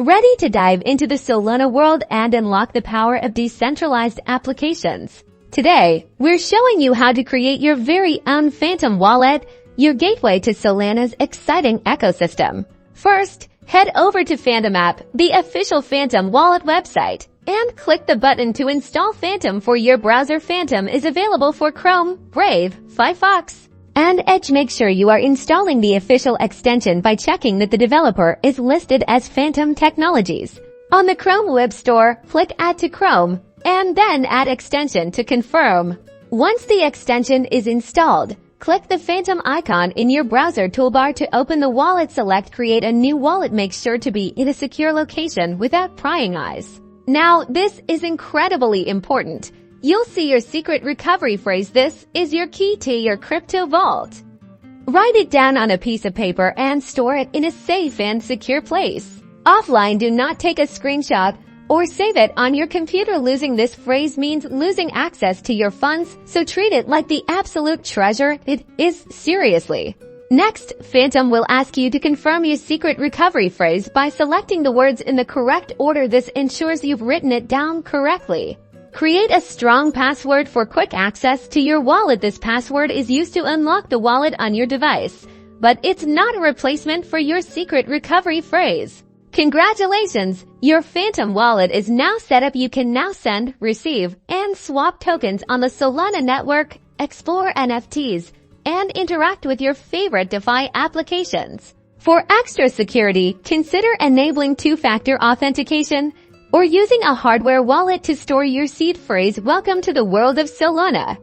Ready to dive into the Solana world and unlock the power of decentralized applications? Today, we're showing you how to create your very own Phantom wallet, your gateway to Solana's exciting ecosystem. First, head over to Phantom app, the official Phantom wallet website, and click the button to install Phantom for your browser. Phantom is available for Chrome, Brave, Firefox, and Edge. Make sure you are installing the official extension by checking that the developer is listed as Phantom Technologies. On the Chrome Web Store, click Add to Chrome, and then Add Extension to confirm. Once the extension is installed, click the Phantom icon in your browser toolbar to open the wallet. Select Create a new wallet. Make sure to be in a secure location without prying eyes. Now, this is incredibly important. You'll see your secret recovery phrase. This is your key to your crypto vault. Write it down on a piece of paper and store it in a safe and secure place. Offline, do not take a screenshot or save it on your computer. Losing this phrase means losing access to your funds, so treat it like the absolute treasure it is. Seriously. Next, Phantom will ask you to confirm your secret recovery phrase by selecting the words in the correct order. This ensures you've written it down correctly. Create a strong password for quick access to your wallet. This password is used to unlock the wallet on your device, but it's not a replacement for your secret recovery phrase. Congratulations! Your Phantom wallet is now set up. You can now send, receive, and swap tokens on the Solana network, explore NFTs, and interact with your favorite DeFi applications. For extra security, consider enabling two-factor authentication or using a hardware wallet to store your seed phrase. Welcome to the world of Solana.